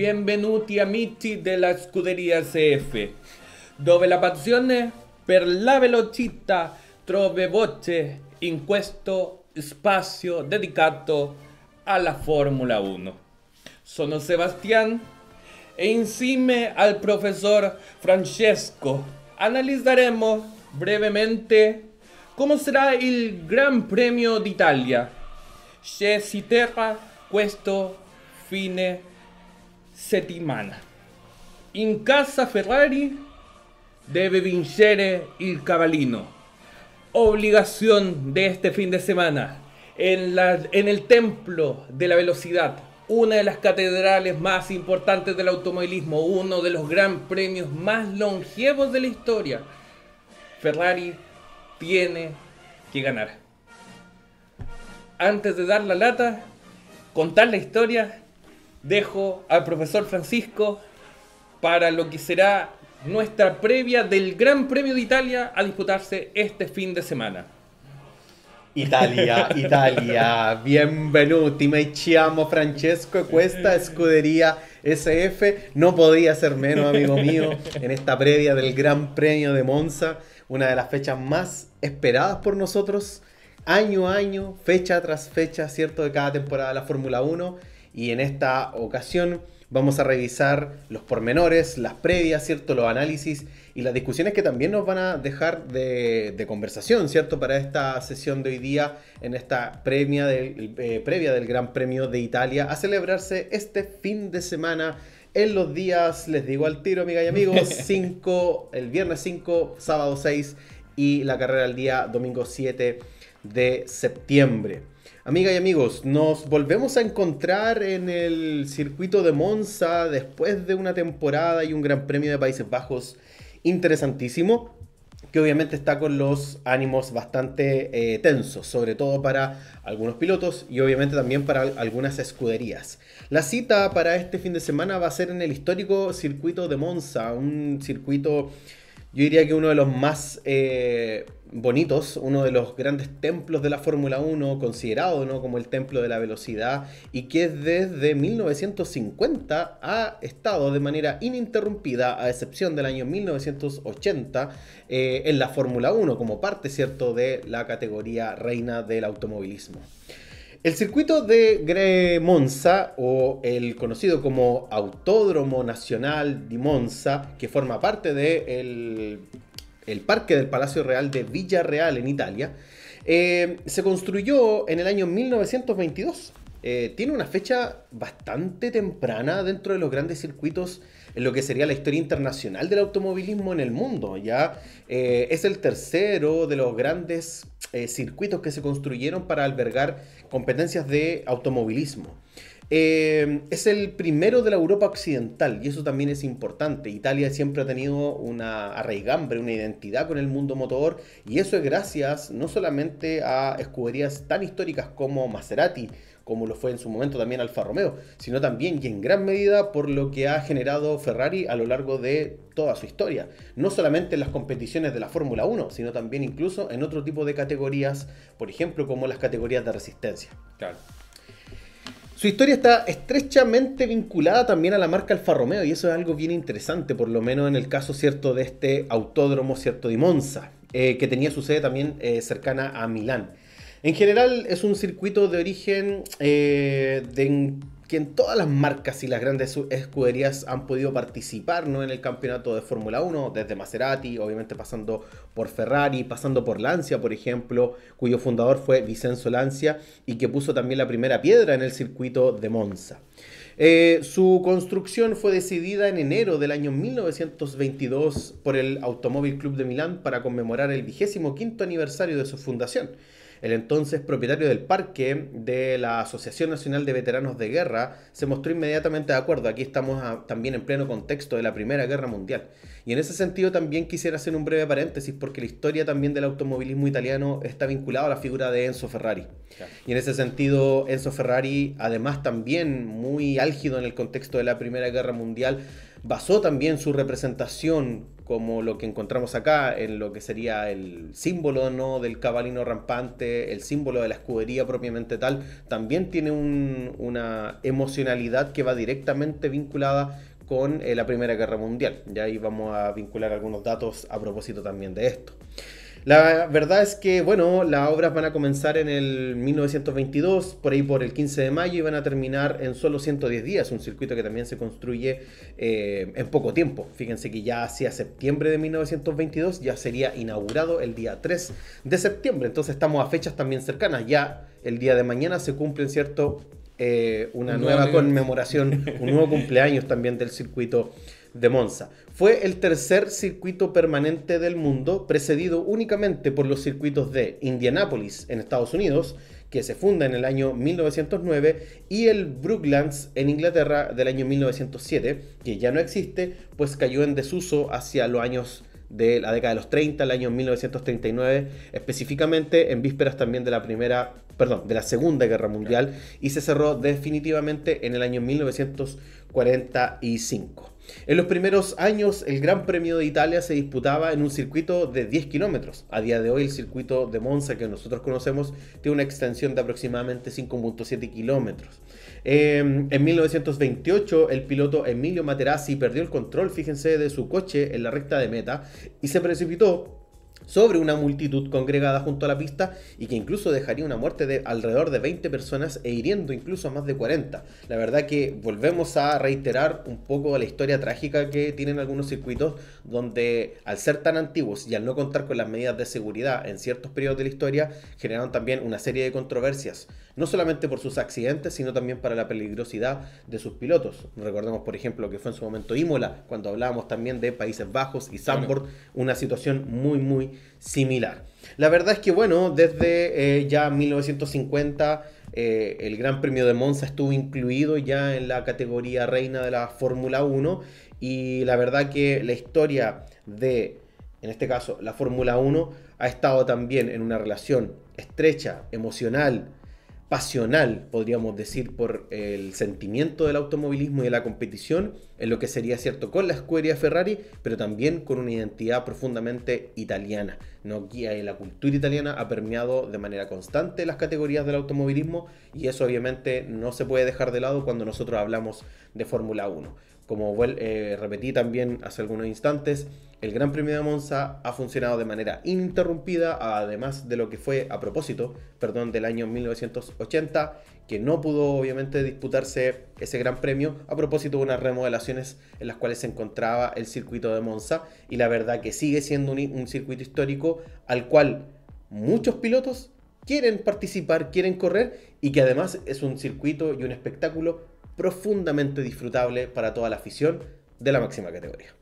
benvenuti amici della Scuderia SF, dove la passione per la velocità trova voce in questo spazio dedicato alla Formula 1. Sono Sebastián e insieme al profesor Francesco analizzeremo brevemente come sarà il Gran Premio d'Italia che si terrà questo fine settimana. In casa Ferrari debe vincere il cavallino. Obligación de este fin de semana en el Templo de la Velocidad, una de las catedrales más importantes del automovilismo, uno de los gran premios más longevos de la historia. Ferrari tiene que ganar. Antes de dar la lata, contar la historia, dejo al profesor Francisco para lo que será nuestra previa del Gran Premio de Italia a disputarse este fin de semana. Italia, benvenuti, mi chiamo Francesco e questa Scuderia SF. No podía ser menos, amigo mío, en esta previa del Gran Premio de Monza, una de las fechas más esperadas por nosotros, año a año, fecha tras fecha, ¿cierto?, de cada temporada de la Fórmula 1. Y en esta ocasión vamos a revisar los pormenores, las previas, ¿cierto?, los análisis y las discusiones que también nos van a dejar de conversación, ¿cierto?, para esta sesión de hoy día, en esta previa del Gran Premio de Italia, a celebrarse este fin de semana en los días, les digo al tiro, amigas y amigos, 5, el viernes 5, sábado 6 y la carrera el día domingo 7 de septiembre. Amigas y amigos, nos volvemos a encontrar en el circuito de Monza después de una temporada y un Gran Premio de Países Bajos interesantísimo, que obviamente está con los ánimos bastante tensos, sobre todo para algunos pilotos y obviamente también para algunas escuderías. La cita para este fin de semana va a ser en el histórico circuito de Monza, un circuito, yo diría que uno de los más bonitos, uno de los grandes templos de la Fórmula 1, considerado, ¿no?, como el templo de la velocidad, y que desde 1950 ha estado de manera ininterrumpida, a excepción del año 1980, en la Fórmula 1, como parte, ¿cierto?, de la categoría reina del automovilismo. El circuito de Monza, o el conocido como Autódromo Nacional di Monza, que forma parte del Parque del Palacio Real de Villarreal en Italia, se construyó en el año 1922. Tiene una fecha bastante temprana dentro de los grandes circuitos en lo que sería la historia internacional del automovilismo en el mundo. Ya es el tercero de los grandes circuitos que se construyeron para albergar competencias de automovilismo. Es el primero de la Europa occidental y eso también es importante. Italia siempre ha tenido una arraigambre, una identidad con el mundo motor, y eso es gracias no solamente a escuderías tan históricas como Maserati, como lo fue en su momento también Alfa Romeo, sino también y en gran medida por lo que ha generado Ferrari a lo largo de toda su historia. No solamente en las competiciones de la Fórmula 1, sino también incluso en otro tipo de categorías, por ejemplo como las categorías de resistencia. Claro. Su historia está estrechamente vinculada también a la marca Alfa Romeo, y eso es algo bien interesante, por lo menos en el caso, ¿cierto?, de este autódromo, ¿cierto?, di Monza, que tenía su sede también cercana a Milán. En general es un circuito de origen que en todas las marcas y las grandes escuderías han podido participar, ¿no?, en el campeonato de Fórmula 1, desde Maserati, obviamente pasando por Ferrari, pasando por Lancia, por ejemplo, cuyo fundador fue Vincenzo Lancia y que puso también la primera piedra en el circuito de Monza. Su construcción fue decidida en enero del año 1922 por el Automóvil Club de Milán para conmemorar el 25º aniversario de su fundación. El entonces propietario del parque de la Asociación Nacional de Veteranos de Guerra se mostró inmediatamente de acuerdo. Aquí estamos también en pleno contexto de la Primera Guerra Mundial. Y en ese sentido también quisiera hacer un breve paréntesis, porque la historia también del automovilismo italiano está vinculada a la figura de Enzo Ferrari. Claro. Y en ese sentido, Enzo Ferrari, además también muy álgido en el contexto de la Primera Guerra Mundial, basó también su representación como lo que encontramos acá en lo que sería el símbolo, ¿no?, del cabalino rampante, el símbolo de la escudería propiamente tal, también tiene una emocionalidad que va directamente vinculada con la Primera Guerra Mundial. Ya ahí vamos a vincular algunos datos a propósito también de esto. La verdad es que, bueno, las obras van a comenzar en el 1922, por ahí por el 15 de mayo, y van a terminar en solo 110 días, un circuito que también se construye en poco tiempo. Fíjense que ya hacia septiembre de 1922 ya sería inaugurado el día 3 de septiembre, entonces estamos a fechas también cercanas. Ya el día de mañana se cumplen, ¿cierto?, una nueva conmemoración, un nuevo cumpleaños también del circuito de Monza. Fue el tercer circuito permanente del mundo, precedido únicamente por los circuitos de Indianápolis en Estados Unidos, que se funda en el año 1909, y el Brooklands en Inglaterra del año 1907, que ya no existe, pues cayó en desuso hacia los años de la década de los 30, el año 1939, específicamente en vísperas también de de la Segunda Guerra Mundial, y se cerró definitivamente en el año 1945. En los primeros años, el Gran Premio de Italia se disputaba en un circuito de 10 kilómetros. A día de hoy, el circuito de Monza, que nosotros conocemos, tiene una extensión de aproximadamente 5.7 kilómetros. En 1928, el piloto Emilio Materazzi perdió el control, fíjense, de su coche en la recta de meta y se precipitó sobre una multitud congregada junto a la pista, y que incluso dejaría una muerte de alrededor de 20 personas e hiriendo incluso a más de 40. La verdad que volvemos a reiterar un poco la historia trágica que tienen algunos circuitos, donde al ser tan antiguos y al no contar con las medidas de seguridad en ciertos periodos de la historia, generaron también una serie de controversias, no solamente por sus accidentes, sino también para la peligrosidad de sus pilotos. Recordemos, por ejemplo, que fue en su momento Imola, cuando hablábamos también de Países Bajos y Zandvoort, una situación muy similar. La verdad es que, bueno, desde ya 1950 el Gran Premio de Monza estuvo incluido ya en la categoría reina de la Fórmula 1, y la verdad que la historia de, en este caso, la Fórmula 1 ha estado también en una relación estrecha, emocional, pasional, podríamos decir, por el sentimiento del automovilismo y de la competición, en lo que sería cierto con la escudería Ferrari, pero también con una identidad profundamente italiana. ¿No? La cultura italiana ha permeado de manera constante las categorías del automovilismo, y eso obviamente no se puede dejar de lado cuando nosotros hablamos de Fórmula 1. Como repetí también hace algunos instantes, el Gran Premio de Monza ha funcionado de manera ininterrumpida, además de lo que fue a propósito, del año 1980, que no pudo obviamente disputarse ese Gran Premio a propósito de unas remodelaciones en las cuales se encontraba el circuito de Monza, y la verdad que sigue siendo un circuito histórico al cual muchos pilotos quieren participar, quieren correr, y que además es un circuito y un espectáculo profundamente disfrutable para toda la afición de la máxima categoría.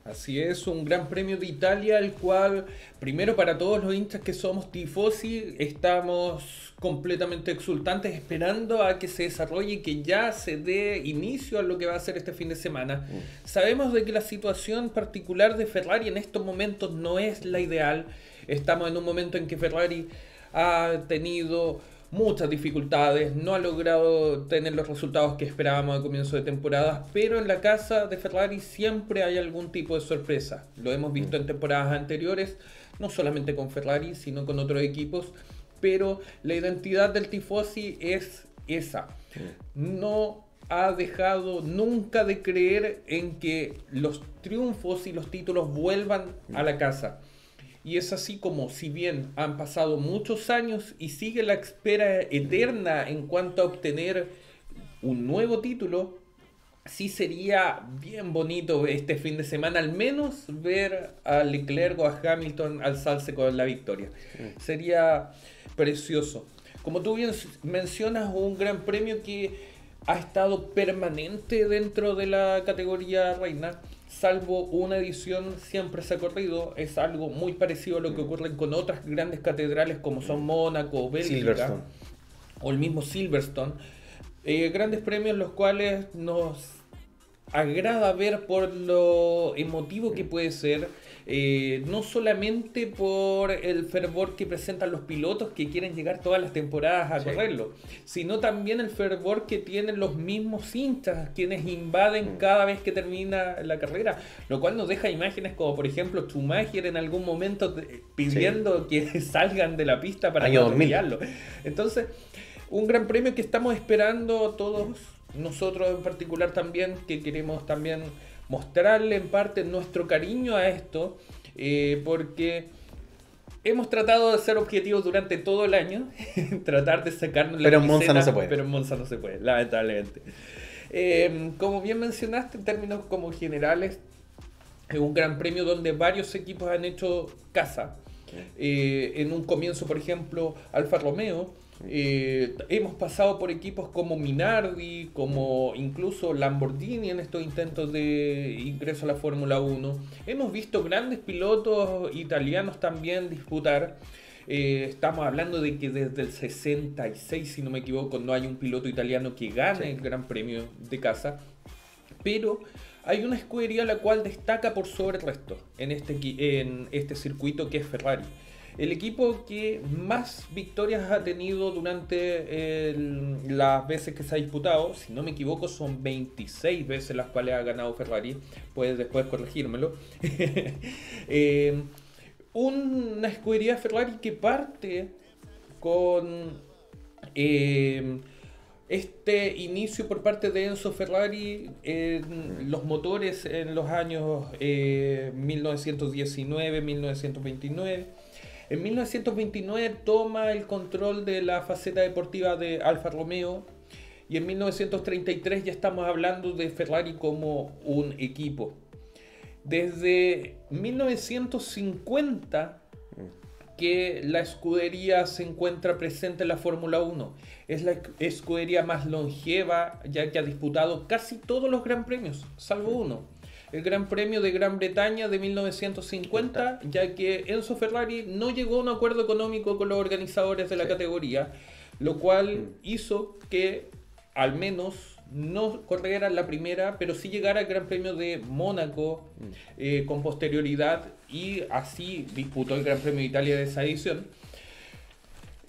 Así es, un Gran Premio de Italia, el cual, primero, para todos los hinchas que somos tifosi, estamos completamente exultantes, esperando a que se desarrolle y que ya se dé inicio a lo que va a ser este fin de semana. Sabemos de que la situación particular de Ferrari en estos momentos no es la ideal. Estamos en un momento en que Ferrari ha tenido muchas dificultades, no ha logrado tener los resultados que esperábamos a comienzo de temporada, pero en la casa de Ferrari siempre hay algún tipo de sorpresa. Lo hemos visto en temporadas anteriores, no solamente con Ferrari, sino con otros equipos, pero la identidad del tifosi es esa. No ha dejado nunca de creer en que los triunfos y los títulos vuelvan a la casa. Y es así como, si bien han pasado muchos años y sigue la espera eterna en cuanto a obtener un nuevo título, sí sería bien bonito este fin de semana al menos ver a Leclerc o a Hamilton alzarse con la victoria. Sería precioso. Como tú bien mencionas, un gran premio que ha estado permanente dentro de la categoría reina. Salvo una edición, siempre se ha corrido. Es algo muy parecido a lo que ocurre con otras grandes catedrales como son Mónaco, Bélgica o el mismo Silverstone. Grandes premios los cuales nos agrada ver por lo emotivo que puede ser. no solamente por el fervor que presentan los pilotos que quieren llegar todas las temporadas a correrlo, sino también el fervor que tienen los mismos hinchas, quienes invaden cada vez que termina la carrera, lo cual nos deja imágenes como por ejemplo Schumacher en algún momento pidiendo que salgan de la pista para no atropellarlo. Entonces, un gran premio que estamos esperando todos, nosotros en particular también, que queremos también mostrarle en parte nuestro cariño a esto, porque hemos tratado de ser objetivos durante todo el año, tratar de sacarnos la camiseta, en Monza no se puede. Pero en Monza no se puede, lamentablemente. Como bien mencionaste, en términos como generales, es un gran premio donde varios equipos han hecho casa. En un comienzo, por ejemplo, Alfa Romeo. Hemos pasado por equipos como Minardi, como incluso Lamborghini en estos intentos de ingreso a la Fórmula 1. Hemos visto grandes pilotos italianos también disputar. Estamos hablando de que desde el 66, si no me equivoco, no hay un piloto italiano que gane el Gran Premio de casa. Pero hay una escudería la cual destaca por sobre el resto en este circuito, que es Ferrari. El equipo que más victorias ha tenido durante las veces que se ha disputado, si no me equivoco, son 26 veces las cuales ha ganado Ferrari. Puedes después corregírmelo. Una escudería Ferrari que parte con este inicio por parte de Enzo Ferrari en los motores en los años 1919, 1929. En 1929 toma el control de la faceta deportiva de Alfa Romeo y en 1933 ya estamos hablando de Ferrari como un equipo. Desde 1950 que la escudería se encuentra presente en la Fórmula 1. Es la escudería más longeva, ya que ha disputado casi todos los Gran Premios, salvo uno. El Gran Premio de Gran Bretaña de 1950, ya que Enzo Ferrari no llegó a un acuerdo económico con los organizadores de la categoría, lo cual hizo que al menos no corriera la primera, pero sí llegara al Gran Premio de Mónaco con posterioridad, y así disputó el Gran Premio de Italia de esa edición.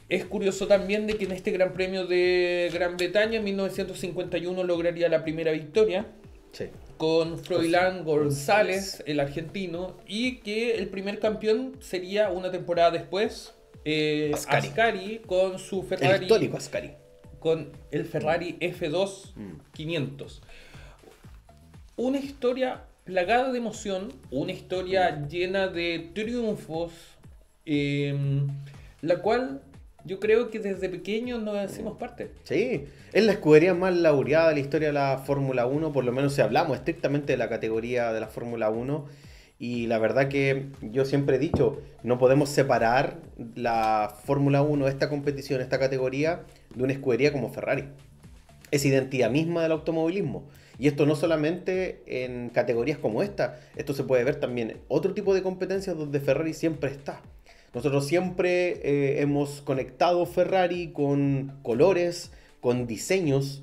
Es curioso también de que en este Gran Premio de Gran Bretaña en 1951 lograría la primera victoria. Con Froilán González, el argentino, y que el primer campeón sería una temporada después Ascari con su Ferrari, el histórico Ascari, con el Ferrari F2 500. Una historia plagada de emoción, una historia llena de triunfos, la cual yo creo que desde pequeños nos hacemos parte. Sí, es la escudería más laureada de la historia de la Fórmula 1, por lo menos si hablamos estrictamente de la categoría de la Fórmula 1. Y la verdad que yo siempre he dicho, no podemos separar la Fórmula 1, esta competición, esta categoría, de una escudería como Ferrari. Es identidad misma del automovilismo. Y esto no solamente en categorías como esta, esto se puede ver también en otro tipo de competencias donde Ferrari siempre está. Nosotros siempre hemos conectado Ferrari con colores, con diseños,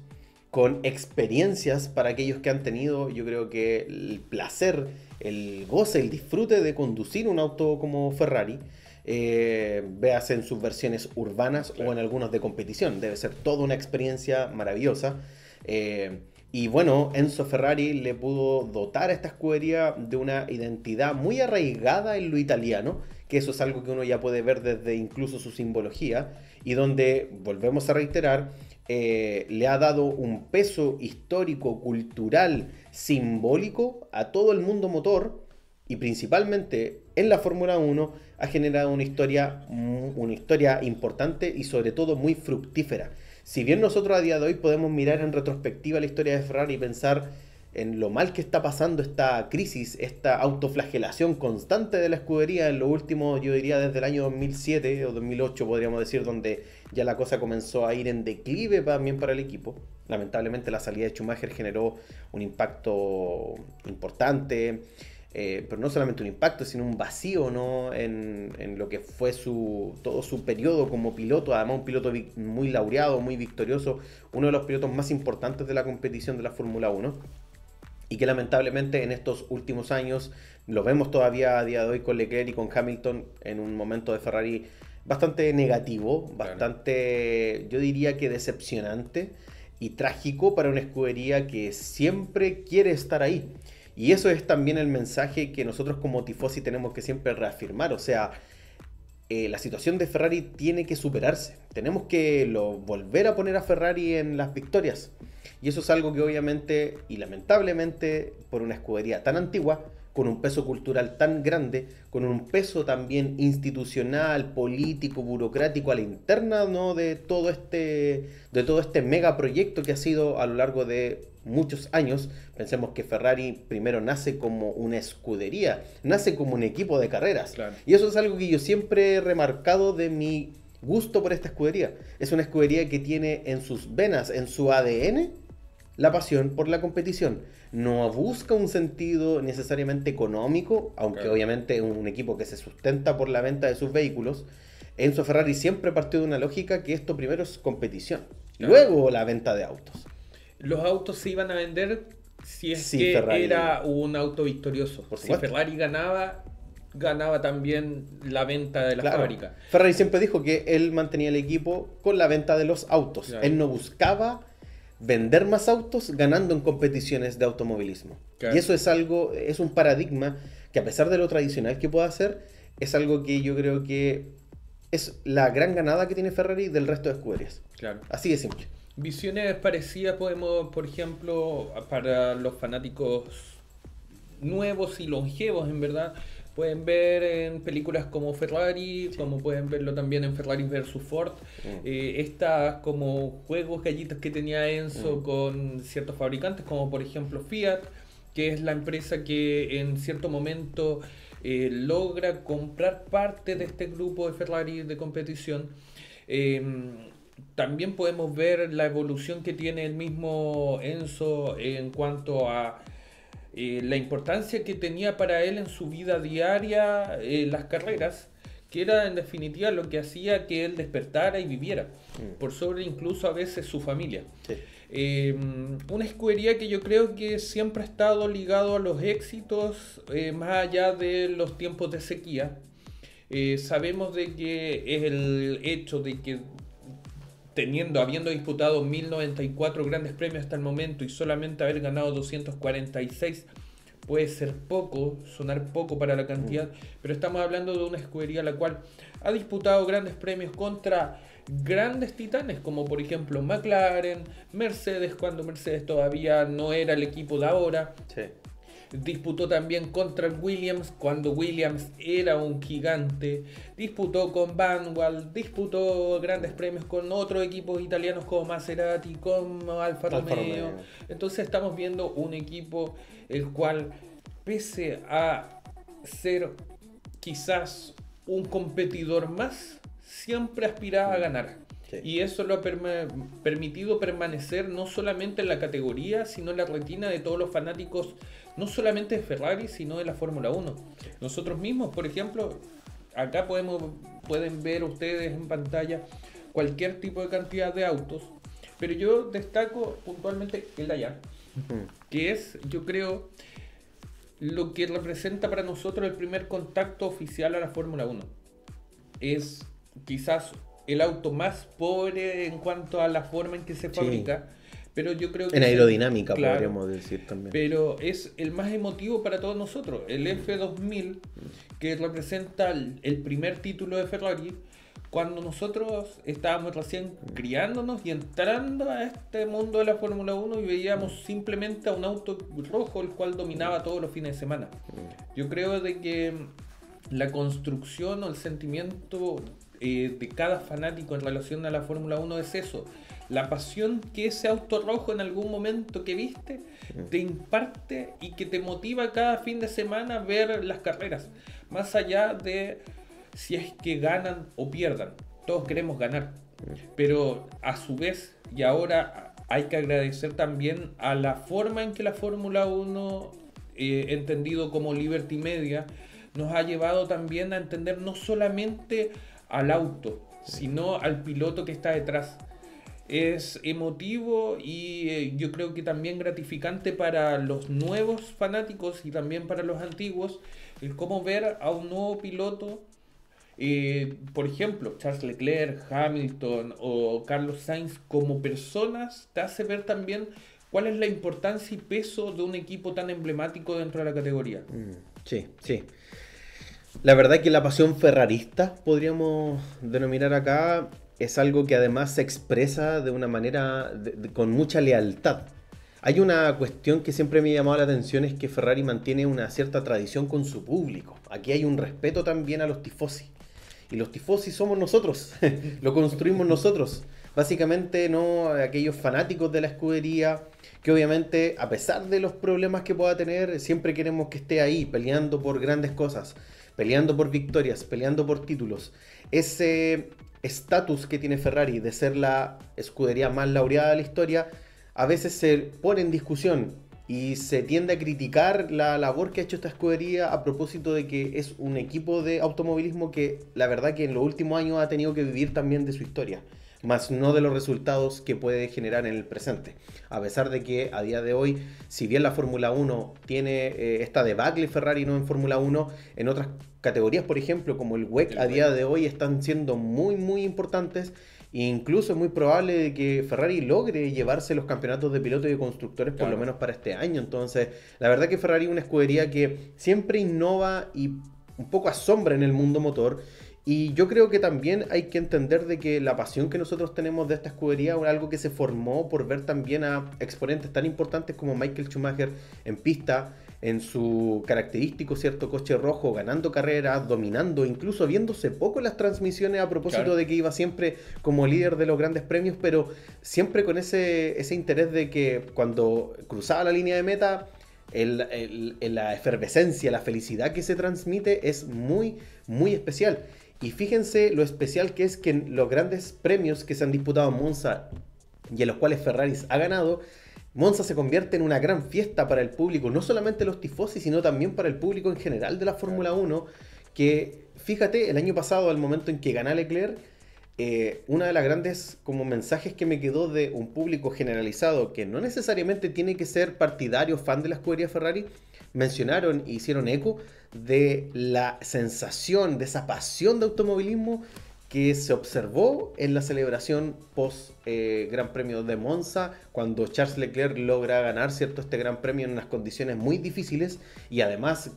con experiencias para aquellos que han tenido, yo creo que el placer, el goce, el disfrute de conducir un auto como Ferrari, véase en sus versiones urbanas o en algunos de competición. Debe ser toda una experiencia maravillosa. Y bueno, Enzo Ferrari le pudo dotar a esta escudería de una identidad muy arraigada en lo italiano, que eso es algo que uno ya puede ver desde incluso su simbología, y donde, volvemos a reiterar, le ha dado un peso histórico, cultural, simbólico a todo el mundo motor, y principalmente en la Fórmula 1 ha generado una historia importante y sobre todo muy fructífera. Si bien nosotros a día de hoy podemos mirar en retrospectiva la historia de Ferrari y pensar en lo mal que está pasando esta crisis, esta autoflagelación constante de la escudería en lo último, yo diría desde el año 2007 o 2008 podríamos decir, donde ya la cosa comenzó a ir en declive también para el equipo. Lamentablemente la salida de Schumacher generó un impacto importante, pero no solamente un impacto, sino un vacío, ¿no? en lo que fue todo su periodo como piloto. Además un piloto muy laureado, muy victorioso, uno de los pilotos más importantes de la competición de la Fórmula 1. y que lamentablemente en estos últimos años lo vemos todavía a día de hoy con Leclerc y con Hamilton en un momento de Ferrari bastante negativo, bastante, yo diría que decepcionante y trágico para una escudería que siempre quiere estar ahí. Y eso es también el mensaje que nosotros como tifosi tenemos que siempre reafirmar, o sea, la situación de Ferrari tiene que superarse. Tenemos que volver a poner a Ferrari en las victorias. Y eso es algo que obviamente y lamentablemente por una escudería tan antigua, con un peso cultural tan grande, con un peso también institucional, político, burocrático a la interna, ¿no? de todo este megaproyecto que ha sido a lo largo de muchos años. Pensemos que Ferrari primero nace como una escudería, nace como un equipo de carreras. Claro. Y eso es algo que yo siempre he remarcado de mi gusto por esta escudería. Es una escudería que tiene en sus venas, en su ADN, la pasión por la competición. No busca un sentido necesariamente económico, aunque claro, obviamente es un equipo que se sustenta por la venta de sus vehículos. Enzo Ferrari siempre partió de una lógica que esto primero es competición, claro, luego la venta de autos. Los autos se iban a vender si es Sí, que Ferrari, era un auto victorioso. por Si supuesto. Ferrari ganaba, ganaba también la venta de la Claro. fábrica. Ferrari siempre dijo que él mantenía el equipo con la venta de los autos. Claro. Él no buscaba vender más autos ganando en competiciones de automovilismo. Claro. Y eso es algo, es un paradigma que a pesar de lo tradicional que pueda ser, es algo que yo creo que es la gran ganada que tiene Ferrari del resto de escuderías. Claro. Así de simple. Visiones parecidas podemos, por ejemplo, para los fanáticos nuevos y longevos, en verdad, pueden ver en películas como Ferrari, como pueden verlo también en Ferrari versus Ford. Estas como juegos gallitos que tenía Enzo con ciertos fabricantes, como por ejemplo Fiat, que es la empresa que en cierto momento logra comprar parte de este grupo de Ferrari de competición. También podemos ver la evolución que tiene el mismo Enzo en cuanto a la importancia que tenía para él en su vida diaria las carreras, que era en definitiva lo que hacía que él despertara y viviera, por sobre incluso a veces su familia. Sí. Una escudería que yo creo que siempre ha estado ligado a los éxitos más allá de los tiempos de sequía. Sabemos de que es el hecho de que habiendo disputado 1094 grandes premios hasta el momento y solamente haber ganado 246, puede ser poco, sonar poco para la cantidad, pero estamos hablando de una escudería la cual ha disputado grandes premios contra grandes titanes, como por ejemplo McLaren, Mercedes, cuando Mercedes todavía no era el equipo de ahora. Sí. Disputó también contra Williams cuando Williams era un gigante. Disputó con Vanwall, disputó grandes premios con otros equipos italianos como Maserati, como Alfa Romeo. Entonces estamos viendo un equipo el cual, pese a ser quizás un competidor más, siempre aspiraba a ganar. Sí. Y eso lo ha permitido permanecer no solamente en la categoría, sino en la retina de todos los fanáticos, no solamente de Ferrari, sino de la Fórmula 1. Nosotros mismos, por ejemplo, acá pueden ver ustedes en pantalla cualquier tipo de cantidad de autos, pero yo destaco puntualmente el Dayan, que es, yo creo, lo que representa para nosotros el primer contacto oficial a la Fórmula 1. Es quizás el auto más pobre en cuanto a la forma en que se fabrica, pero yo creo que en aerodinámica, claro, podríamos decir también. pero es el más emotivo para todos nosotros. El F2000, que representa el primer título de Ferrari, cuando nosotros estábamos recién criándonos y entrando a este mundo de la Fórmula 1 y veíamos simplemente a un auto rojo el cual dominaba todos los fines de semana. Yo creo de que la construcción o el sentimiento de cada fanático en relación a la Fórmula 1 es eso, la pasión que ese auto rojo en algún momento que viste te imparte y que te motiva cada fin de semana a ver las carreras, más allá de si es que ganan o pierdan. Todos queremos ganar, pero a su vez, y ahora hay que agradecer también a la forma en que la Fórmula 1, entendido como Liberty Media, nos ha llevado también a entender no solamente al auto, sino al piloto que está detrás. es emotivo y yo creo que también gratificante para los nuevos fanáticos y también para los antiguos, el cómo ver a un nuevo piloto, por ejemplo, Charles Leclerc, Hamilton o Carlos Sainz como personas, te hace ver también cuál es la importancia y peso de un equipo tan emblemático dentro de la categoría. Sí, sí. La verdad que la pasión ferrarista, podríamos denominar acá, es algo que además se expresa de una manera con mucha lealtad. Hay una cuestión que siempre me ha llamado la atención, es que Ferrari mantiene una cierta tradición con su público. Aquí hay un respeto también a los tifosi. Y los tifosi somos nosotros, lo construimos nosotros. Básicamente no aquellos fanáticos de la escudería que obviamente a pesar de los problemas que pueda tener, siempre queremos que esté ahí peleando por grandes cosas, peleando por victorias, peleando por títulos. Ese estatus que tiene Ferrari de ser la escudería más laureada de la historia a veces se pone en discusión y se tiende a criticar la labor que ha hecho esta escudería a propósito de que es un equipo de automovilismo que la verdad que en los últimos años ha tenido que vivir también de su historia, más no de los resultados que puede generar en el presente. A pesar de que a día de hoy, si bien la Fórmula 1 tiene esta debacle Ferrari no en Fórmula 1, en otras categorías, por ejemplo, como el WEC, a día de hoy están siendo muy importantes. Incluso es muy probable de que Ferrari logre llevarse los campeonatos de pilotos y de constructores por lo menos para este año. Entonces, la verdad que Ferrari es una escudería que siempre innova y un poco asombra en el mundo motor. Y yo creo que también hay que entender de que la pasión que nosotros tenemos de esta escudería es algo que se formó por ver también a exponentes tan importantes como Michael Schumacher en pista, en su característico cierto coche rojo, ganando carreras, dominando, incluso viéndose poco en las transmisiones a propósito de que iba siempre como líder de los grandes premios, pero siempre con ese interés de que cuando cruzaba la línea de meta, la efervescencia, la felicidad que se transmite es muy especial. Y fíjense lo especial que es que en los grandes premios que se han disputado en Monza y en los cuales Ferrari ha ganado, Monza se convierte en una gran fiesta para el público, no solamente los tifosi, sino también para el público en general de la Fórmula 1, que fíjate, el año pasado, al momento en que gana Leclerc, una de las grandes como mensajes que me quedó de un público generalizado, que no necesariamente tiene que ser partidario, fan de la escudería Ferrari, mencionaron e hicieron eco de la sensación, de esa pasión de automovilismo que se observó en la celebración post Gran Premio de Monza, cuando Charles Leclerc logra ganar este Gran Premio en unas condiciones muy difíciles y además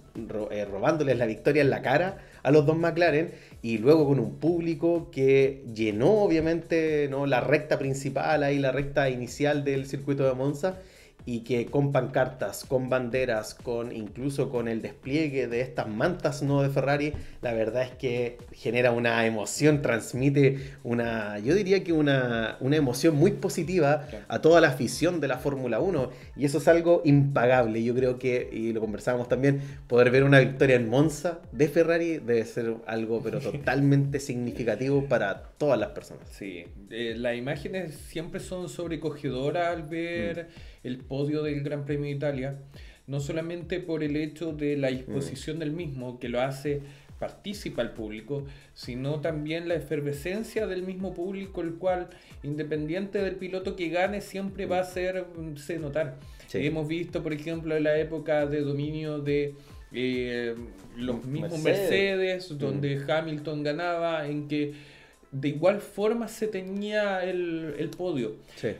robándoles la victoria en la cara a los dos McLaren, y luego con un público que llenó obviamente, ¿no?, la recta principal, ahí la recta inicial del circuito de Monza, y que con pancartas, con banderas, incluso con el despliegue de estas mantas no de Ferrari, la verdad es que genera una emoción, transmite yo diría que una emoción muy positiva a toda la afición de la Fórmula 1, y eso es algo impagable. Yo creo que, y lo conversábamos también, poder ver una victoria en Monza de Ferrari debe ser algo pero totalmente significativo para todas las personas. Sí, las imágenes siempre son sobrecogedoras al ver el podio del Gran Premio de Italia, no solamente por el hecho de la disposición del mismo, que lo hace participa al público, sino también la efervescencia del mismo público, el cual, independiente del piloto que gane, siempre va a hacerse notar. Sí. Hemos visto, por ejemplo, en la época de dominio de los mismos Mercedes, donde Hamilton ganaba, en que de igual forma se tenía el podio. Sí.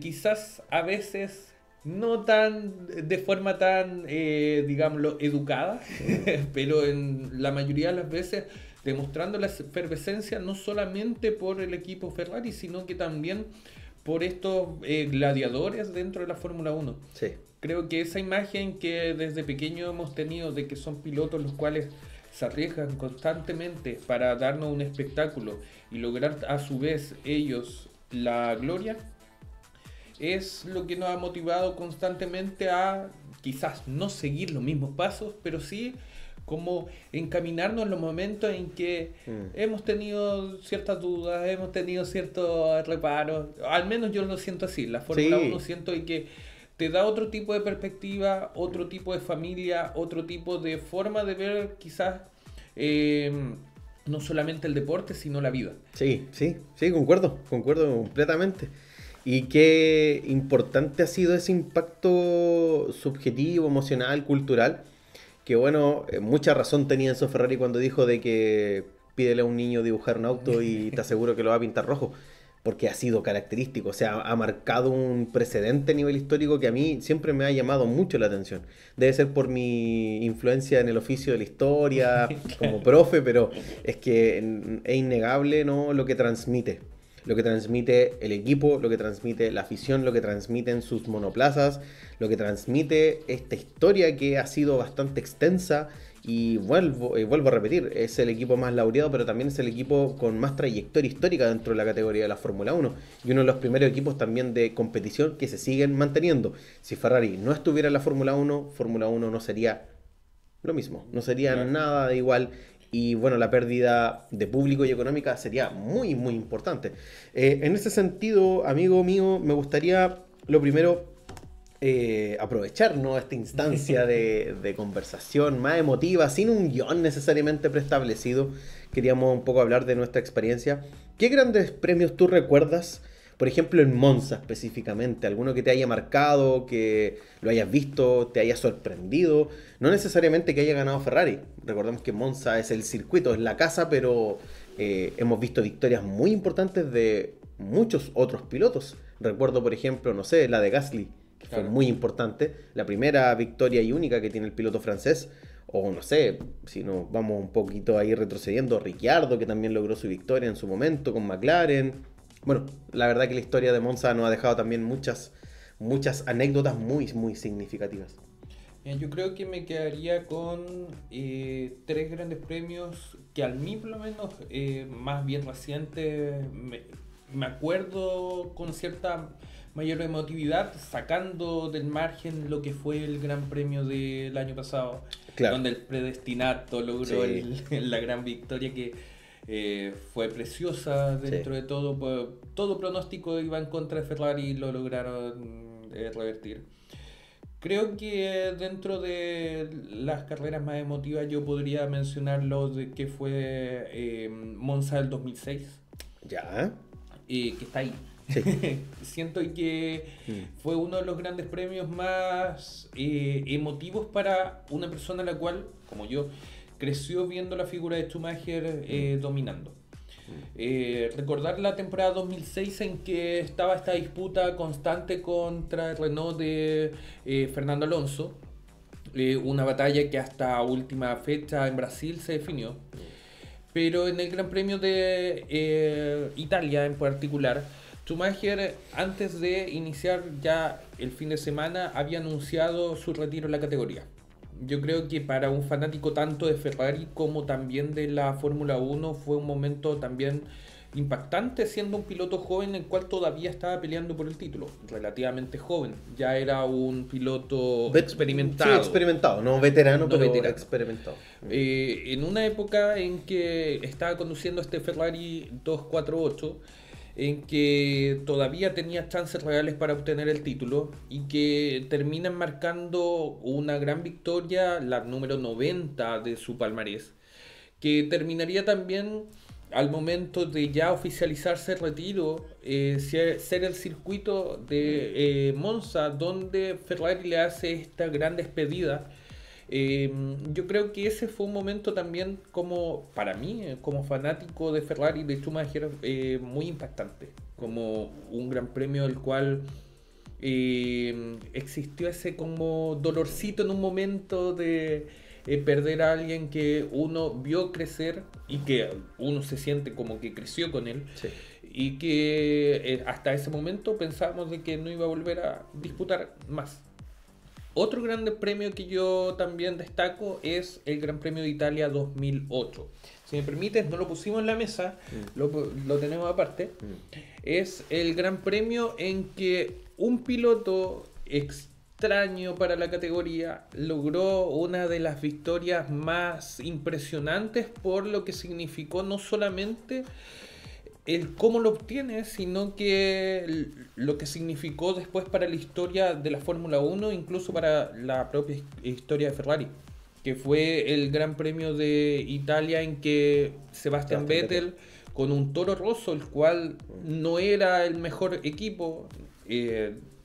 Quizás a veces no de forma tan, digámoslo, educada, pero en la mayoría de las veces demostrando la efervescencia no solamente por el equipo Ferrari, sino que también por estos gladiadores dentro de la Fórmula 1. Sí. Creo que esa imagen que desde pequeño hemos tenido de que son pilotos los cuales se arriesgan constantemente para darnos un espectáculo y lograr a su vez ellos la gloria, es lo que nos ha motivado constantemente a quizás no seguir los mismos pasos, pero sí como encaminarnos en los momentos en que hemos tenido ciertas dudas, hemos tenido ciertos reparos. Al menos yo lo siento así. La Fórmula 1 siento que te da otro tipo de perspectiva, otro tipo de familia, otro tipo de forma de ver quizás no solamente el deporte, sino la vida. Sí, sí, sí, concuerdo completamente. Y qué importante ha sido ese impacto subjetivo, emocional, cultural, que bueno, mucha razón tenía Enzo Ferrari cuando dijo de que pídele a un niño dibujar un auto y te aseguro que lo va a pintar rojo, porque ha sido característico, o sea, ha marcado un precedente a nivel histórico que a mí siempre me ha llamado mucho la atención. Debe ser por mi influencia en el oficio de la historia, como profe, pero es que es innegable, ¿no?, lo que transmite. Lo que transmite el equipo, lo que transmite la afición, lo que transmiten sus monoplazas, lo que transmite esta historia que ha sido bastante extensa. Y vuelvo a repetir, es el equipo más laureado, pero también es el equipo con más trayectoria histórica dentro de la categoría de la Fórmula 1 y uno de los primeros equipos también de competición que se siguen manteniendo. Si Ferrari no estuviera en la Fórmula 1 no sería lo mismo, no sería Claro. nada de igual. Y bueno, la pérdida de público y económica sería muy, muy importante. En ese sentido, amigo mío, me gustaría, lo primero, aprovechar, ¿no?, esta instancia de conversación más emotiva, sin un guión necesariamente preestablecido. Queríamos un poco hablar de nuestra experiencia. ¿Qué grandes premios tú recuerdas? Por ejemplo, en Monza específicamente, alguno que te haya marcado, que lo hayas visto, te haya sorprendido. No necesariamente que haya ganado Ferrari. Recordemos que Monza es el circuito, es la casa, pero hemos visto victorias muy importantes de muchos otros pilotos. Recuerdo, por ejemplo, no sé, la de Gasly, que fue Claro. muy importante. La primera victoria y única que tiene el piloto francés. O no sé, si nos vamos un poquito ahí retrocediendo, Ricciardo, que también logró su victoria en su momento con McLaren. Bueno, la verdad que la historia de Monza nos ha dejado también muchas anécdotas muy, muy significativas. Yo creo que me quedaría con tres grandes premios que al mí por lo menos más bien reciente me acuerdo con cierta mayor emotividad, sacando del margen lo que fue el Gran Premio del año pasado, Claro, donde el Predestinato logró sí, la gran victoria que fue preciosa sí. dentro de todo. Todo pronóstico iba en contra de Ferrari y lo lograron revertir. Creo que dentro de las carreras más emotivas yo podría mencionar lo de que fue Monza del 2006, Ya, que está ahí. sí. Siento que Mm. fue uno de los grandes premios más emotivos para una persona la cual, como yo, creció viendo la figura de Schumacher dominando. Recordar la temporada 2006 en que estaba esta disputa constante contra el Renault de Fernando Alonso, una batalla que hasta última fecha en Brasil se definió, pero en el Gran Premio de Italia en particular, Schumacher antes de iniciar ya el fin de semana había anunciado su retiro en la categoría. Yo creo que para un fanático tanto de Ferrari como también de la Fórmula 1 fue un momento también impactante, siendo un piloto joven el cual todavía estaba peleando por el título, relativamente joven, ya era un piloto Sí, experimentado, experimentado, no veterano, no pero veterano. experimentado. En una época en que estaba conduciendo este Ferrari 248, en que todavía tenía chances reales para obtener el título y que terminan marcando una gran victoria, la número 90 de su palmarés, que terminaría también al momento de ya oficializarse el retiro, ser el circuito de Monza donde Ferrari le hace esta gran despedida. Yo creo que ese fue un momento también como para mí, como fanático de Ferrari, de Schumacher, muy impactante, como un gran premio el cual existió ese como dolorcito en un momento de perder a alguien que uno vio crecer y que uno se siente como que creció con él Sí. y que hasta ese momento pensábamos de que no iba a volver a disputar más. Otro gran premio que yo también destaco es el Gran Premio de Italia 2008. Si me permites, no lo pusimos en la mesa, lo tenemos aparte. Es el Gran Premio en que un piloto extraño para la categoría logró una de las victorias más impresionantes por lo que significó no solamente el cómo lo obtiene, sino que lo que significó después para la historia de la Fórmula 1, incluso para la propia historia de Ferrari. que fue el Gran Premio de Italia en que Sebastian Vettel, con un Toro Rosso, el cual no era el mejor equipo,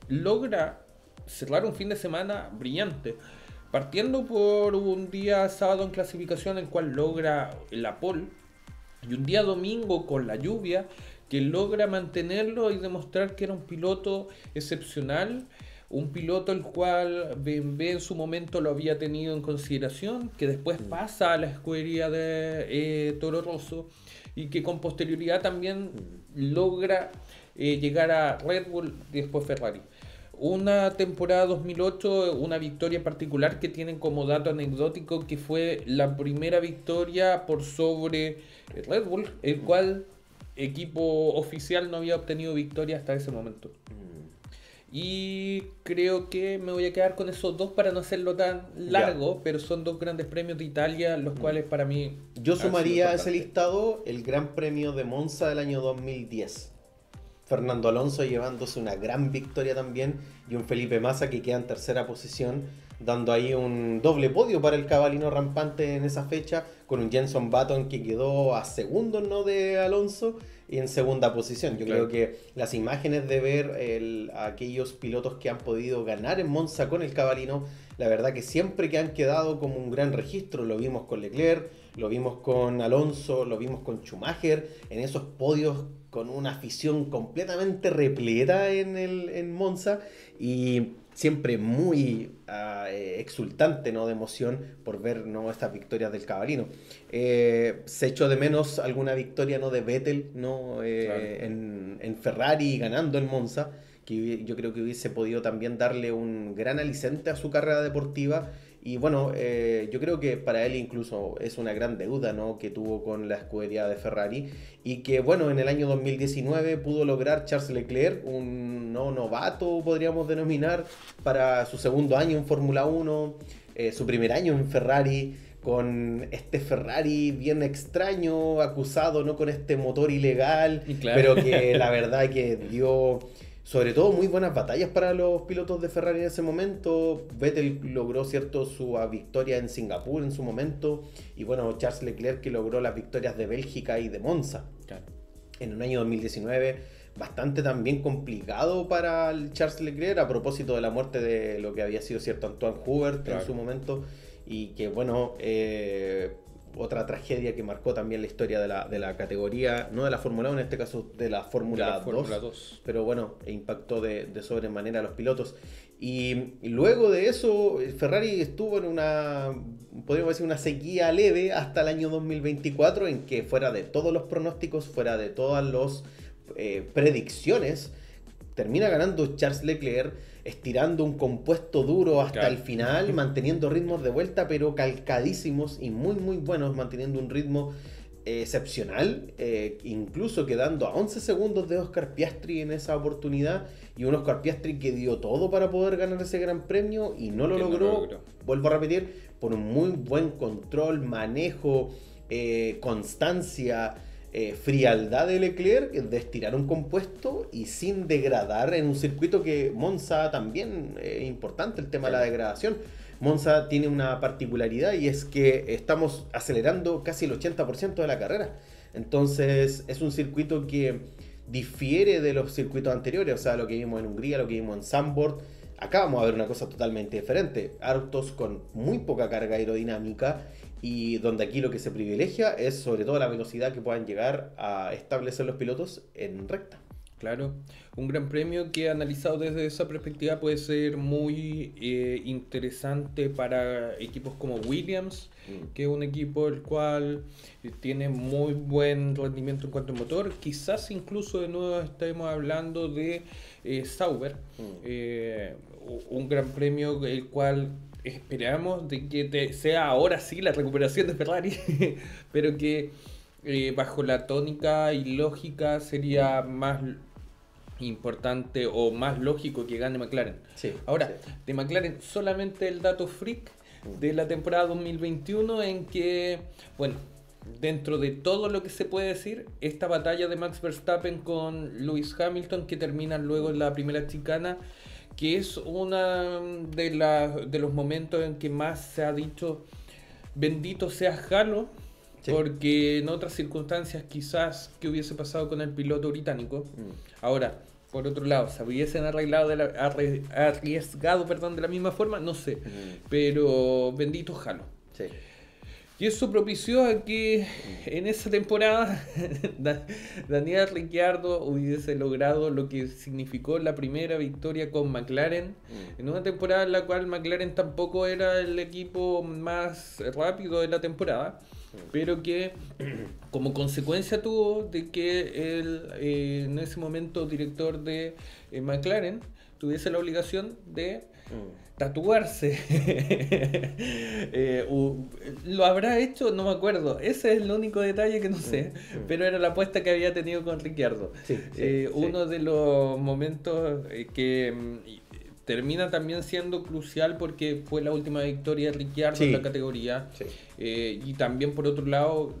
logra cerrar un fin de semana brillante. Partiendo por un día sábado en clasificación, el cual logra la pole, y un día domingo con la lluvia, que logra mantenerlo y demostrar que era un piloto excepcional. Un piloto el cual BMW en su momento lo había tenido en consideración, que después pasa a la escudería de Toro Rosso y que con posterioridad también logra llegar a Red Bull y después Ferrari. Una temporada 2008, una victoria particular que tienen como dato anecdótico, que fue la primera victoria por sobre Red Bull, el cual equipo oficial no había obtenido victoria hasta ese momento. Y creo que me voy a quedar con esos dos para no hacerlo tan largo, pero son dos grandes premios de Italia, los cuales para mí... Yo sumaría a ese listado el Gran Premio de Monza del año 2010. Fernando Alonso llevándose una gran victoria también, y un Felipe Massa que queda en tercera posición, dando ahí un doble podio para el cabalino rampante en esa fecha, con un Jenson Button que quedó a segundo, ¿no?, de Alonso, y en segunda posición. Yo creo que las imágenes de ver a aquellos pilotos que han podido ganar en Monza con el cabalino, la verdad que siempre que han quedado como un gran registro. Lo vimos con Leclerc, lo vimos con Alonso, lo vimos con Schumacher, en esos podios con una afición completamente repleta en Monza, y siempre muy exultante, ¿no?, de emoción por ver, ¿no?, estas victorias del cabalino. Se echó de menos alguna victoria, ¿no?, de Vettel, ¿no?, en Ferrari ganando en Monza, que yo creo que hubiese podido también darle un gran aliciente a su carrera deportiva. Y bueno, yo creo que para él incluso es una gran deuda, ¿no?, que tuvo con la escudería de Ferrari, y que bueno, en el año 2019 pudo lograr Charles Leclerc, un novato podríamos denominar, para su segundo año en Fórmula 1, su primer año en Ferrari, con este Ferrari bien extraño, acusado, ¿no?, con este motor ilegal, pero que la verdad que dio... sobre todo muy buenas batallas para los pilotos de Ferrari en ese momento. Vettel logró, cierto, su victoria en Singapur en su momento. Y bueno, Charles Leclerc, que logró las victorias de Bélgica y de Monza. Claro. En un año 2019 bastante también complicado para el Charles Leclerc, a propósito de la muerte de lo que había sido, cierto, Antoine Hubert, claro, en su momento. Y que bueno... otra tragedia que marcó también la historia de la categoría, no de la Fórmula 1, en este caso de la Fórmula 2, pero bueno, impactó de sobremanera a los pilotos. Y luego de eso, Ferrari estuvo en una, podríamos decir, una sequía leve hasta el año 2024, en que, fuera de todos los pronósticos, fuera de todas las predicciones, termina ganando Charles Leclerc, estirando un compuesto duro hasta el final, manteniendo ritmos de vuelta pero calcadísimos y muy muy buenos, manteniendo un ritmo excepcional, incluso quedando a 11 segundos de Oscar Piastri en esa oportunidad, y un Oscar Piastri que dio todo para poder ganar ese gran premio y no lo logró. Vuelvo a repetir, por un muy buen control, manejo, constancia, frialdad de Leclerc, de estirar un compuesto y sin degradar en un circuito que Monza también es importante el tema de la degradación. Monza tiene una particularidad, y es que estamos acelerando casi el 80% de la carrera. Entonces es un circuito que difiere de los circuitos anteriores, o sea, lo que vimos en Hungría, lo que vimos en Zandvoort. Acá vamos a ver una cosa totalmente diferente, autos con muy poca carga aerodinámica, y donde aquí lo que se privilegia es sobre todo la velocidad que puedan llegar a establecer los pilotos en recta. Claro, un gran premio que, analizado desde esa perspectiva, puede ser muy interesante para equipos como Williams, que es un equipo el cual tiene muy buen rendimiento en cuanto a motor. Quizás incluso de nuevo estemos hablando de Sauber, un gran premio el cual esperamos de que sea ahora sí la recuperación de Ferrari, pero que bajo la tónica y lógica sería más importante o más lógico que gane McLaren. Sí, ahora, sí. De McLaren solamente el dato freak de la temporada 2021, en que, bueno, dentro de todo lo que se puede decir, esta batalla de Max Verstappen con Lewis Hamilton, que termina luego en la primera chicana, que es una de los momentos en que más se ha dicho bendito sea Halo, Sí. porque en otras circunstancias quizás que hubiese pasado con el piloto británico. Ahora, por otro lado, ¿se hubiesen arriesgado, perdón, de la misma forma? No sé, pero bendito Halo. Sí. Y eso propició a que en esa temporada Daniel Ricciardo hubiese logrado lo que significó la primera victoria con McLaren, en una temporada en la cual McLaren tampoco era el equipo más rápido de la temporada, pero que como consecuencia tuvo de que el en ese momento director de McLaren tuviese la obligación de tatuarse. ¿Lo habrá hecho? No me acuerdo. Ese es el único detalle que no sé. Pero era la apuesta que había tenido con Ricciardo. Sí, sí, uno de los momentos que termina también siendo crucial porque fue la última victoria de Ricciardo en la categoría. Sí. Y también por otro lado,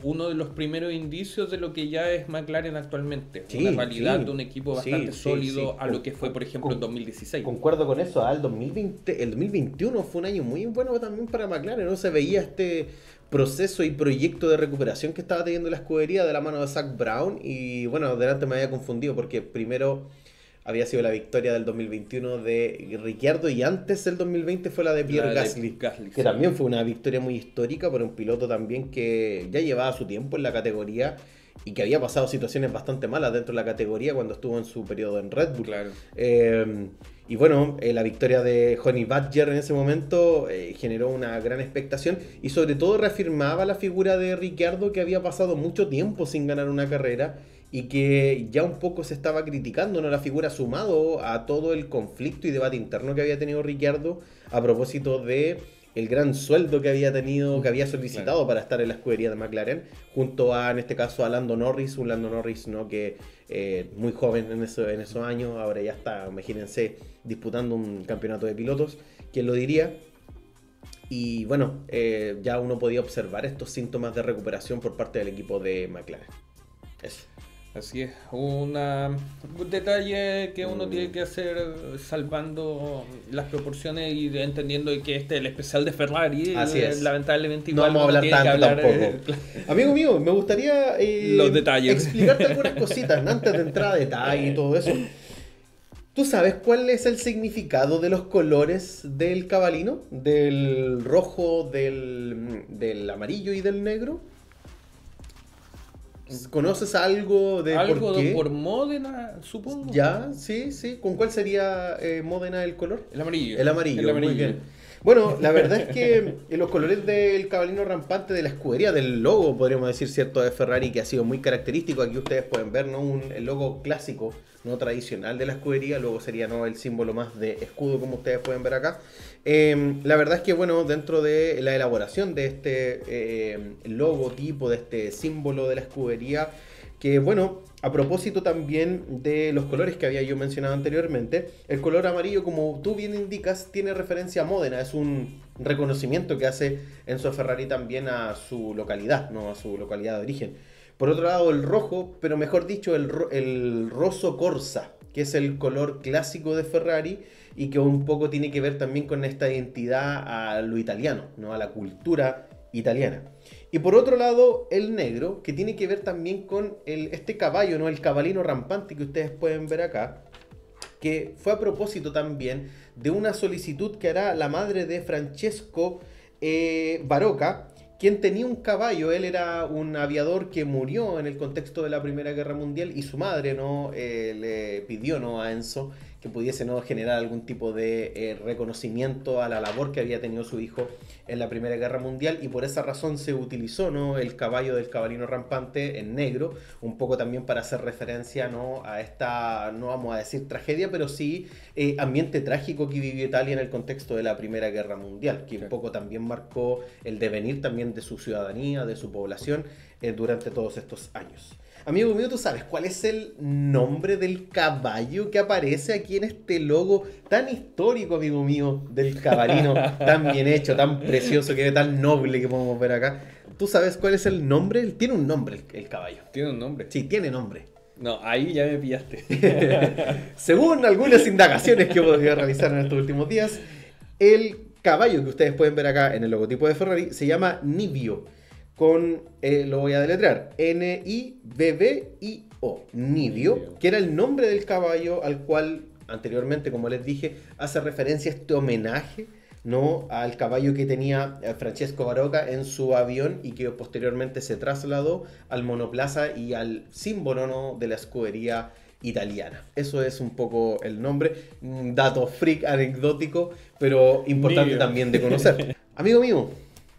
uno de los primeros indicios de lo que ya es McLaren actualmente. Sí, una realidad sí. de un equipo bastante Sí, sólido sí. a lo que fue, por ejemplo, en 2016. Concuerdo con eso. El 2021 fue un año muy bueno también para McLaren. No se veía este proceso y proyecto de recuperación que estaba teniendo la escudería de la mano de Zak Brown. Y bueno, adelante me había confundido porque primero había sido la victoria del 2021 de Ricciardo y antes del 2020 fue la de Pierre Gasly, que sí. también fue una victoria muy histórica para un piloto también que ya llevaba su tiempo en la categoría y que había pasado situaciones bastante malas dentro de la categoría cuando estuvo en su periodo en Red Bull. Claro. Y bueno, la victoria de Honey Badger en ese momento generó una gran expectación y sobre todo reafirmaba la figura de Ricciardo, que había pasado mucho tiempo sin ganar una carrera y que ya un poco se estaba criticando, ¿no?, la figura, sumado a todo el conflicto y debate interno que había tenido Ricciardo a propósito de el gran sueldo que había tenido, que había solicitado, claro, para estar en la escudería de McLaren, junto a, en este caso, a Lando Norris, un Lando Norris, ¿no?, que muy joven en esos años, ahora ya está, imagínense, disputando un campeonato de pilotos, ¿quién lo diría? Y bueno, ya uno podía observar estos síntomas de recuperación por parte del equipo de McLaren. Eso. Así es, un detalle que uno tiene que hacer salvando las proporciones y entendiendo que este es el especial de Ferrari. Así es. Lamentablemente igual no vamos a hablar tanto tampoco. Amigo mío, me gustaría los detalles, explicarte algunas cositas, ¿no?, antes de entrar a detalle y todo eso. ¿Tú sabes cuál es el significado de los colores del cabalino? Del rojo, del amarillo y del negro. ¿Conoces algo de algo por qué? Por Módena, supongo. Ya, sí. ¿Con cuál sería Módena el color? El amarillo. El amarillo, muy bien. Bueno, la verdad es que los colores del cabalino rampante de la escudería, del logo, podríamos decir, cierto, de Ferrari, que ha sido muy característico. Aquí ustedes pueden ver, ¿no?, el logo clásico, no tradicional de la escudería. Luego sería, ¿no?, el símbolo más de escudo, como ustedes pueden ver acá. La verdad es que, bueno, dentro de la elaboración de este logotipo, de este símbolo de la escudería, que, bueno, a propósito también de los colores que había yo mencionado anteriormente, el color amarillo, como tú bien indicas, tiene referencia a Módena. Es un reconocimiento que hace Enzo Ferrari también a su localidad, ¿no?, a su localidad de origen. Por otro lado, el rojo, pero mejor dicho, el rosso corsa, que es el color clásico de Ferrari y que un poco tiene que ver también con esta identidad a lo italiano, ¿no?, a la cultura italiana. Y por otro lado, el negro, que tiene que ver también con este caballo, ¿no?, el cabalino rampante que ustedes pueden ver acá, que fue a propósito también de una solicitud que hará la madre de Francesco Barocca, quien tenía un caballo. Él era un aviador que murió en el contexto de la Primera Guerra Mundial y su madre, ¿no?, le pidió, ¿no?, a Enzo que pudiese, ¿no?, generar algún tipo de reconocimiento a la labor que había tenido su hijo en la Primera Guerra Mundial, y por esa razón se utilizó, ¿no?, el caballo del cabalino rampante en negro, un poco también para hacer referencia, ¿no?, a esta, no vamos a decir tragedia, pero sí ambiente trágico que vivió Italia en el contexto de la Primera Guerra Mundial, que un poco también marcó el devenir también de su ciudadanía, de su población durante todos estos años. Amigo mío, ¿tú sabes cuál es el nombre del caballo que aparece aquí en este logo tan histórico, amigo mío, del cabalino, tan bien hecho, tan precioso, que es tan noble que podemos ver acá? ¿Tú sabes cuál es el nombre? Tiene un nombre el caballo. ¿Tiene un nombre? Sí, tiene nombre. No, ahí ya me pillaste. Según algunas indagaciones que he podido realizar en estos últimos días, el caballo que ustedes pueden ver acá en el logotipo de Ferrari se llama Nivio, lo voy a deletrear, Nibbio, Nivio, que era el nombre del caballo al cual anteriormente, como les dije, hace referencia a este homenaje, ¿no?, al caballo que tenía Francesco Barocca en su avión y que posteriormente se trasladó al monoplaza y al símbolo, ¿no?, de la escudería italiana. Eso es un poco el nombre, un dato freak anecdótico, pero importante también de conocer. Amigo mío,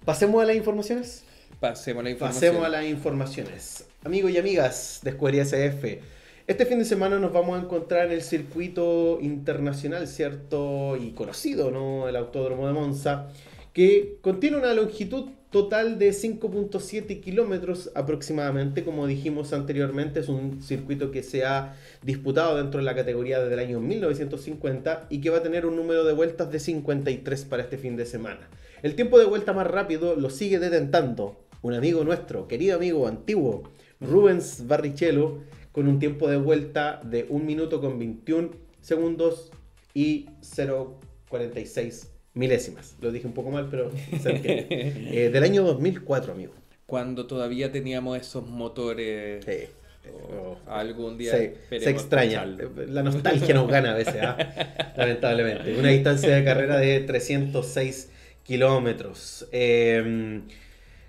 pasemos a las informaciones. Pasemos a las informaciones. Amigos y amigas de Escudería SF, este fin de semana nos vamos a encontrar en el circuito internacional, ¿cierto? Y conocido, ¿no?, el Autódromo de Monza, que contiene una longitud total de 5.7 kilómetros aproximadamente. Como dijimos anteriormente, es un circuito que se ha disputado dentro de la categoría desde el año 1950 y que va a tener un número de vueltas de 53 para este fin de semana. El tiempo de vuelta más rápido lo sigue detentando un amigo nuestro, querido amigo antiguo, Rubens Barrichello, con un tiempo de vuelta de 1 minuto con 21 segundos y 0.46 milésimas. Lo dije un poco mal, pero se entiende. Del año 2004, amigo. Cuando todavía teníamos esos motores. Sí. Algún día se extraña. La nostalgia nos gana a veces, lamentablemente. Una distancia de carrera de 306 kilómetros.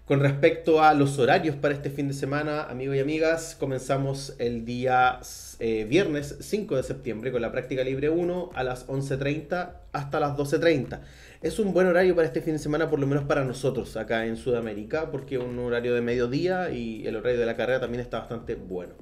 Con respecto a los horarios para este fin de semana, amigos y amigas, comenzamos el día viernes 5 de septiembre con la práctica libre 1 a las 11:30 hasta las 12:30. Es un buen horario para este fin de semana, por lo menos para nosotros acá en Sudamérica, porque es un horario de mediodía y el horario de la carrera también está bastante bueno.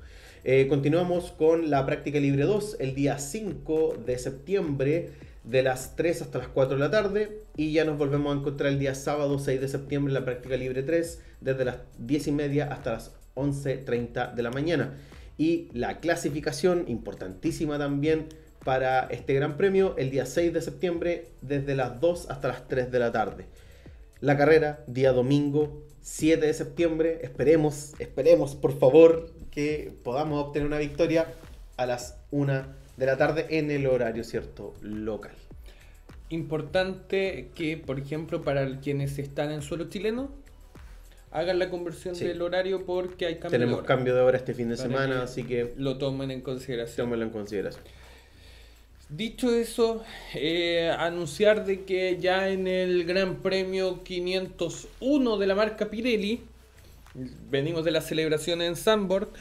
Continuamos con la práctica libre 2 el día 5 de septiembre de las 3 hasta las 4 de la tarde, y ya nos volvemos a encontrar el día sábado 6 de septiembre en la práctica libre 3 desde las 10:30 hasta las 11:30 de la mañana. Y la clasificación, importantísima también para este gran premio, el día 6 de septiembre desde las 2 hasta las 3 de la tarde. La carrera, día domingo 7 de septiembre, esperemos por favor que podamos obtener una victoria a las 1 de la tarde en el horario, ¿cierto?, local. Importante que, por ejemplo, para quienes están en suelo chileno, hagan la conversión del horario porque hay cambio de hora. Tenemos cambio de hora este fin de semana, así que lo tomen en consideración. Tómenlo en consideración. Dicho eso, anunciar de que ya en el Gran Premio 501 de la marca Pirelli, venimos de la celebración en Zandvoort,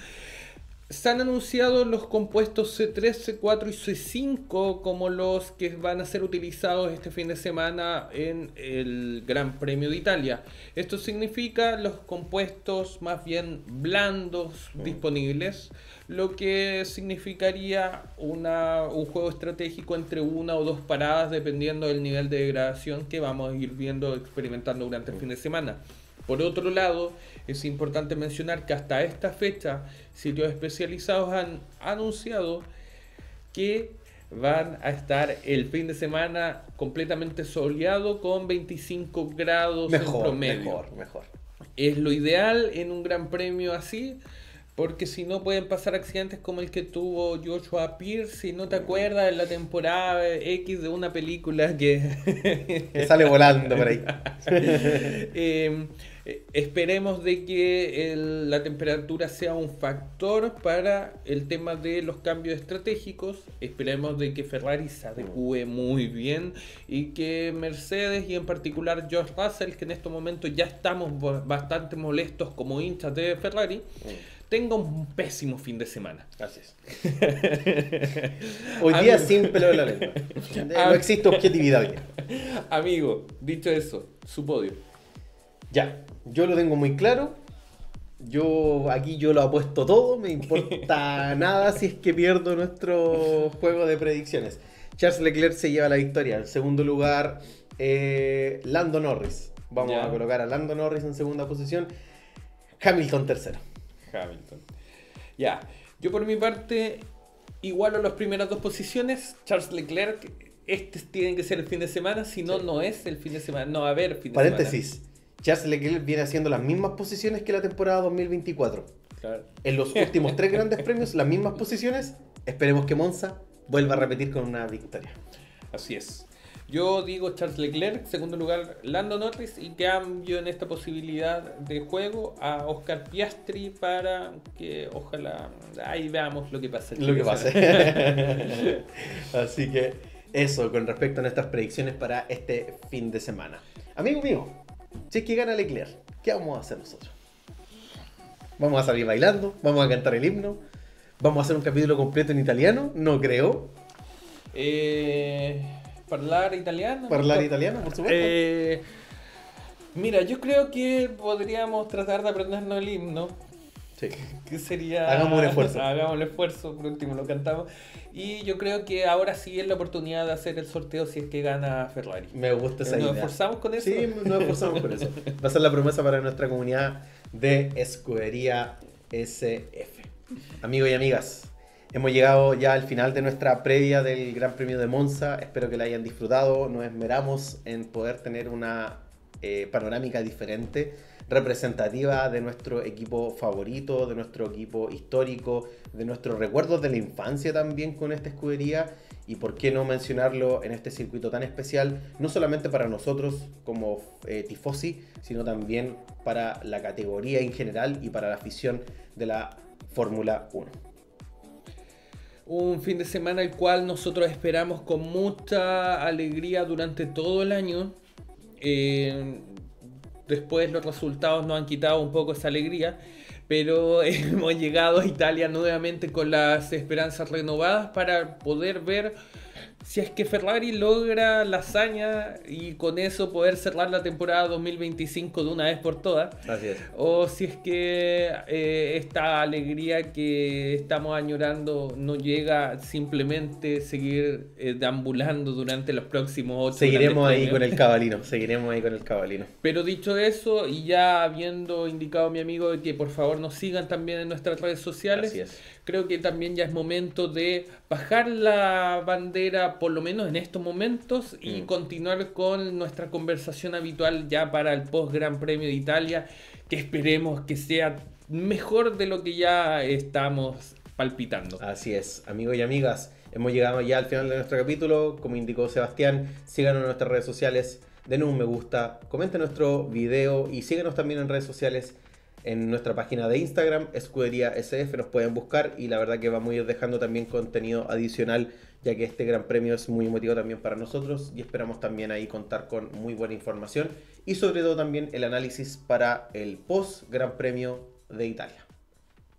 se han anunciado los compuestos C3, C4 y C5 como los que van a ser utilizados este fin de semana en el Gran Premio de Italia. Esto significa los compuestos más bien blandos disponibles, lo que significaría un juego estratégico entre 1 o 2 paradas dependiendo del nivel de degradación que vamos a ir viendo, experimentando durante el fin de semana. Por otro lado, es importante mencionar que hasta esta fecha sitios especializados han anunciado que van a estar el fin de semana completamente soleado con 25 grados en promedio. Mejor. Es lo ideal en un gran premio así, porque si no pueden pasar accidentes como el que tuvo Joshua Pierce, si no te acuerdas, en la temporada X de una película que sale volando por ahí. Esperemos de que la temperatura sea un factor para el tema de los cambios estratégicos. Esperemos de que Ferrari se adecue muy bien y que Mercedes, y en particular George Russell, que en estos momentos ya estamos bastante molestos como hinchas de Ferrari, tenga un pésimo fin de semana. Gracias. Hoy día sin pelo de la lengua. No existe objetividad hoy día. Amigo, dicho eso, su podio. Ya, yo lo tengo muy claro. Yo lo apuesto todo. Me importa nada si es que pierdo nuestro juego de predicciones. Charles Leclerc se lleva la victoria. En segundo lugar, Lando Norris. Vamos a colocar a Lando Norris en segunda posición. Hamilton tercero. Ya, yo por mi parte igualo las primeras dos posiciones. Charles Leclerc, tiene que ser el fin de semana, si no, no es el fin de semana, no va a haber fin de semana. Paréntesis, Charles Leclerc viene haciendo las mismas posiciones que la temporada 2024. Claro. En los últimos 3 grandes premios, las mismas posiciones. Esperemos que Monza vuelva a repetir con una victoria. Así es. Yo digo Charles Leclerc, segundo lugar Lando Norris y cambio en esta posibilidad de juego a Oscar Piastri para que ojalá ahí veamos lo que pasa. Lo que pase. Así que eso con respecto a nuestras predicciones para este fin de semana. Amigo mío, si es que gana Leclerc, ¿qué vamos a hacer nosotros? ¿Vamos a salir bailando? ¿Vamos a cantar el himno? ¿Vamos a hacer un capítulo completo en italiano? No creo. Hablar italiano. Hablar italiano, por supuesto. Mira, yo creo que podríamos tratar de aprendernos el himno. Sí. Que sería... Hagamos un esfuerzo. Hagamos un esfuerzo, por último lo cantamos. Y yo creo que ahora sí es la oportunidad de hacer el sorteo si es que gana Ferrari. Me gusta esa idea. ¿Nos esforzamos con eso? Sí, nos esforzamos con eso. Va a ser la promesa para nuestra comunidad de Escudería SF. Amigos y amigas, hemos llegado ya al final de nuestra previa del Gran Premio de Monza. Espero que la hayan disfrutado. Nos esmeramos en poder tener una panorámica diferente, representativa de nuestro equipo favorito, de nuestro equipo histórico, de nuestros recuerdos de la infancia también con esta escudería. Y por qué no mencionarlo en este circuito tan especial, no solamente para nosotros como tifosi, sino también para la categoría en general y para la afición de la Fórmula 1. Un fin de semana el cual nosotros esperamos con mucha alegría durante todo el año. Después los resultados nos han quitado un poco esa alegría, pero hemos llegado a Italia nuevamente con las esperanzas renovadas para poder ver si es que Ferrari logra la hazaña y con eso poder cerrar la temporada 2025 de una vez por todas. Así es. O si es que esta alegría que estamos añorando no llega, simplemente seguir deambulando durante los próximos 8 Seguiremos ahí premios. seguiremos ahí con el cabalino. Pero dicho eso, y ya habiendo indicado a mi amigo de que por favor nos sigan también en nuestras redes sociales, Así es. creo que también ya es momento de bajar la bandera, por lo menos en estos momentos, y continuar con nuestra conversación habitual ya para el post Gran Premio de Italia, que esperemos que sea mejor de lo que ya estamos palpitando. Así es, amigos y amigas, hemos llegado ya al final de nuestro capítulo. Como indicó Sebastián, síganos en nuestras redes sociales, denos un me gusta, comenten nuestro video y síganos también en redes sociales. En nuestra página de Instagram, Escudería SF, nos pueden buscar y la verdad que vamos a ir dejando también contenido adicional, ya que este Gran Premio es muy emotivo también para nosotros y esperamos también ahí contar con muy buena información y sobre todo también el análisis para el post Gran Premio de Italia.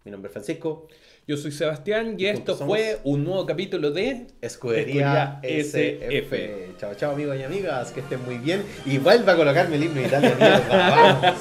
Mi nombre es Francisco. Yo soy Sebastián y esto somos fue un nuevo capítulo de Escudería SF. Chao, chao amigos y amigas, que estén muy bien y vuelva a colocarme el himno italiano. ¡Vamos!